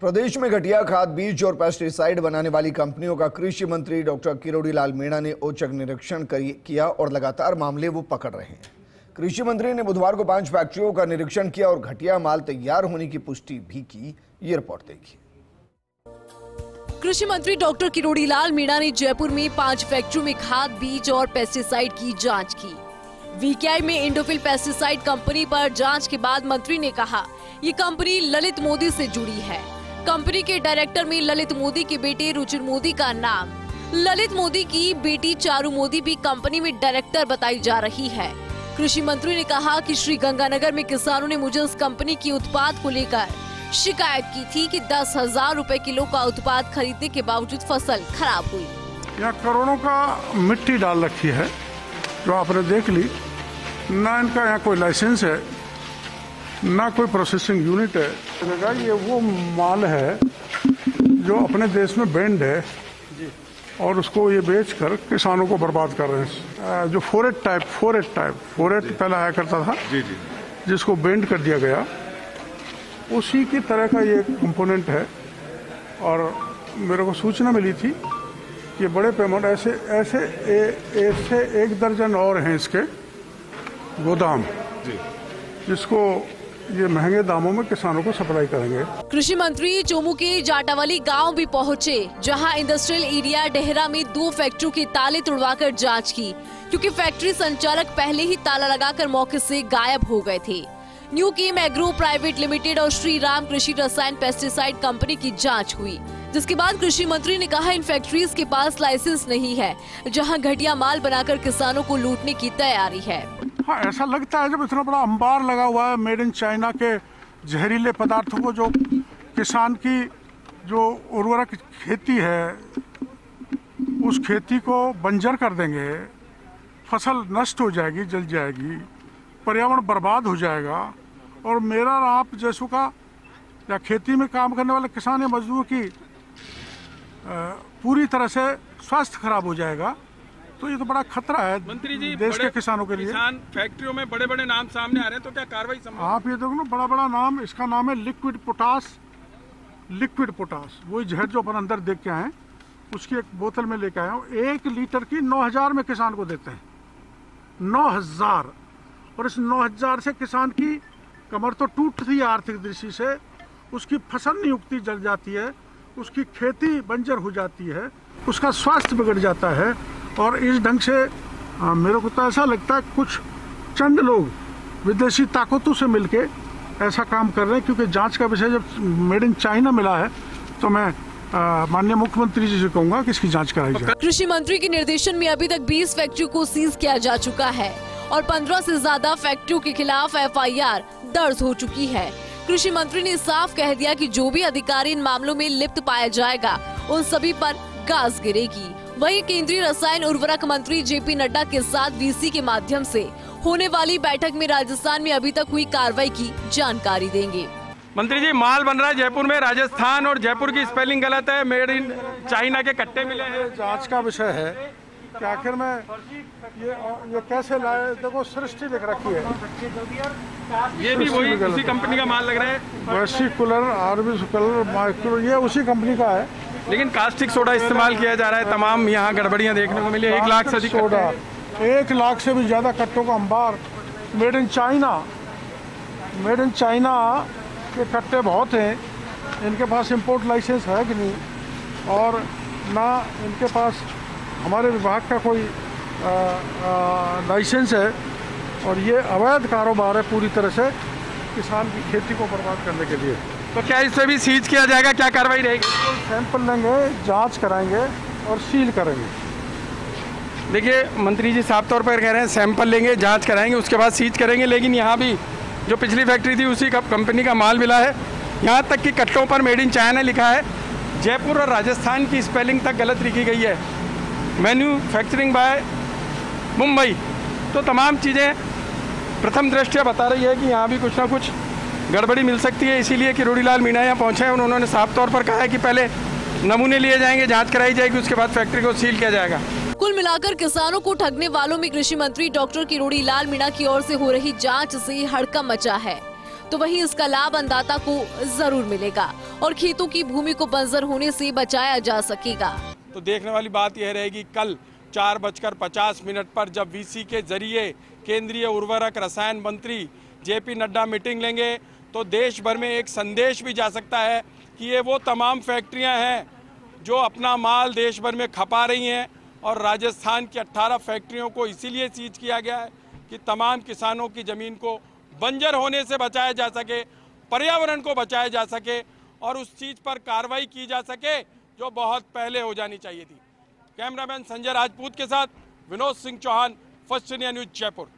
प्रदेश में घटिया खाद, बीज और पेस्टिसाइड बनाने वाली कंपनियों का कृषि मंत्री डॉक्टर किरोड़ी लाल मीणा ने औचक निरीक्षण किया और लगातार मामले वो पकड़ रहे हैं। कृषि मंत्री ने बुधवार को 5 फैक्ट्रियों का निरीक्षण किया और घटिया माल तैयार होने की पुष्टि भी की। ये रिपोर्ट देखिए। कृषि मंत्री डॉक्टर किरोड़ी लाल मीणा ने जयपुर में 5 फैक्ट्रियों में खाद, बीज और पेस्टिसाइड की जांच की। वीकेआई में इंडोफिल पेस्टिसाइड कंपनी पर जांच के बाद मंत्री ने कहा, ये कंपनी ललित मोदी से जुड़ी है। कंपनी के डायरेक्टर में ललित मोदी के बेटे रुचिर मोदी का नाम। ललित मोदी की बेटी चारू मोदी भी कंपनी में डायरेक्टर बताई जा रही है। कृषि मंत्री ने कहा कि श्री गंगानगर में किसानों ने मुझे उस कंपनी की उत्पाद को लेकर शिकायत की थी कि 10,000 रुपए किलो का उत्पाद खरीदने के बावजूद फसल खराब हुई। यहाँ करोड़ों का मिट्टी डाल रखी है जो आपने देख ली। ना इनका यहाँ कोई लाइसेंस है, ना कोई प्रोसेसिंग यूनिट है। ये वो माल है जो अपने देश में बैंड है और उसको ये बेचकर किसानों को बर्बाद कर रहे हैं। जो फोरेट पहले आया करता था, जिसको बैंड कर दिया गया, उसी की तरह का ये कंपोनेंट है। और मेरे को सूचना मिली थी कि बड़े पेमेंट ऐसे 1 दर्जन और हैं इसके गोदाम, जिसको ये महंगे दामों में किसानों को सप्लाई करेंगे। कृषि मंत्री चोमू के जाटावाली गांव भी पहुंचे, जहां इंडस्ट्रियल एरिया डेहरा में 2 फैक्ट्रियों के ताले तुड़वाकर जांच की, क्योंकि फैक्ट्री संचालक पहले ही ताला लगाकर मौके से गायब हो गए थे। न्यू केम एग्रो प्राइवेट लिमिटेड और श्री राम कृषि रसायन पेस्टिसाइड कंपनी की जांच हुई, जिसके बाद कृषि मंत्री ने कहा, इन फैक्ट्रीज के पास लाइसेंस नहीं है, जहां घटिया माल बनाकर किसानों को लूटने की तैयारी है। हाँ, ऐसा लगता है जब इतना बड़ा अंबार लगा हुआ है मेड इन चाइना के जहरीले पदार्थों को, जो किसान की जो उर्वरक खेती है उस खेती को बंजर कर देंगे, फसल नष्ट हो जाएगी, जल जाएगी, पर्यावरण बर्बाद हो जाएगा और मेरा आप जैसों का या खेती में काम करने वाले किसान या मजदूर की पूरी तरह से स्वास्थ्य खराब हो जाएगा। तो ये तो बड़ा खतरा है मंत्री जी, देश के किसानों के लिए। किसान फैक्ट्रियों में बड़े बड़े नाम सामने आ रहे हैं, तो क्या कार्रवाई संभव? आप ये देखो ना, बड़ा बड़ा नाम, इसका नाम है लिक्विड पोटास। वही जहर जो अपन अंदर देख के आए, उसकी एक बोतल में लेके आया हूँ। 1 लीटर की 9,000 में किसान को देते हैं, 9,000। और इस 9,000 से किसान की कमर तो टूटती है आर्थिक दृष्टि से, उसकी फसल नहीं उगती, जल जाती है, उसकी खेती बंजर हो जाती है, उसका स्वास्थ्य बिगड़ जाता है। और इस ढंग से मेरे को तो ऐसा लगता है कुछ चंद लोग विदेशी ताकतों से मिलके ऐसा काम कर रहे हैं, क्योंकि जांच का विषय जब मेड इन चाइना मिला है तो मैं माननीय मुख्यमंत्री जी से कहूंगा कि इसकी जांच कराई जाए। कृषि मंत्री के निर्देशन में अभी तक 20 फैक्ट्रियों को सीज किया जा चुका है और 15 से ज्यादा फैक्ट्रियों के खिलाफ FIR दर्ज हो चुकी है। कृषि मंत्री ने साफ कह दिया कि जो भी अधिकारी इन मामलों में लिप्त पाया जाएगा, उन सभी पर गाज गिरेगी। वहीं केंद्रीय रसायन उर्वरक मंत्री JP नड्डा के साथ VC के माध्यम से होने वाली बैठक में राजस्थान में अभी तक हुई कार्रवाई की जानकारी देंगे। मंत्री जी, माल बन रहा है जयपुर में, राजस्थान और जयपुर की स्पेलिंग गलत है, मेड इन चाइना के कट्टे मिले हैं। जांच का विषय है कि आखिर में ये कैसे लाए। देखो, सृष्टि लिख रखी है, ये भी वही उसी कंपनी का माल लग रहा है। वेस्टिकुलर, आर्बिकुलर, माइक्रो, ये उसी कंपनी का है, लेकिन कास्टिक सोडा इस्तेमाल किया जा रहा है। तमाम यहाँ गड़बड़ियाँ देखने को मिली। 1 लाख से अधिक सोडा, 1 लाख से भी ज्यादा कट्टों का अंबार मेड इन चाइना के कट्टे बहुत हैं। इनके पास इंपोर्ट लाइसेंस है कि नहीं, और ना इनके पास हमारे विभाग का कोई लाइसेंस है। और ये अवैध कारोबार है पूरी तरह से किसान की खेती को बर्बाद करने के लिए। तो क्या इसे भी सीज किया जाएगा? क्या कार्रवाई रहेगी? सैंपल लेंगे, जांच कराएंगे और सील करेंगे। देखिए, मंत्री जी साफ तौर पर कह रहे हैं सैंपल लेंगे, जांच कराएंगे, उसके बाद सीज करेंगे। लेकिन यहाँ भी जो पिछली फैक्ट्री थी उसी कंपनी का माल मिला है। यहाँ तक कि कट्टों पर मेड इन चाइना लिखा है, जयपुर और राजस्थान की स्पेलिंग तक गलत लिखी गई है, मैन्युफैक्चरिंग बाय मुंबई। तो तमाम चीज़ें प्रथम दृष्टया बता रही है कि यहाँ भी कुछ ना कुछ गड़बड़ी मिल सकती है। इसीलिए किरोड़ी लाल मीणा यहाँ पहुँचे हैं। उन्होंने साफ तौर पर कहा है कि पहले नमूने लिए जाएंगे, जांच कराई जाएगी, उसके बाद फैक्ट्री को सील किया जाएगा। कुल मिलाकर किसानों को ठगने वालों में कृषि मंत्री डॉक्टर किरोड़ी लाल मीणा की ओर से हो रही जांच से हड़कंप मचा है। तो वहीं इसका लाभ अन्नदाता को जरूर मिलेगा और खेतों की भूमि को बंजर होने से बचाया जा सकेगा। तो देखने वाली बात यह रहेगी कल 4:50 पर जब वीसी के जरिए केंद्रीय उर्वरक रसायन मंत्री जेपी नड्डा मीटिंग लेंगे, तो देश भर में एक संदेश भी जा सकता है कि ये वो तमाम फैक्ट्रियां हैं जो अपना माल देश भर में खपा रही हैं। और राजस्थान की 18 फैक्ट्रियों को इसीलिए सीज किया गया है कि तमाम किसानों की ज़मीन को बंजर होने से बचाया जा सके, पर्यावरण को बचाया जा सके और उस चीज़ पर कार्रवाई की जा सके जो बहुत पहले हो जानी चाहिए थी। कैमरामैन संजय राजपूत के साथ Vinod Singh Chauhan, first India news, Jaipur.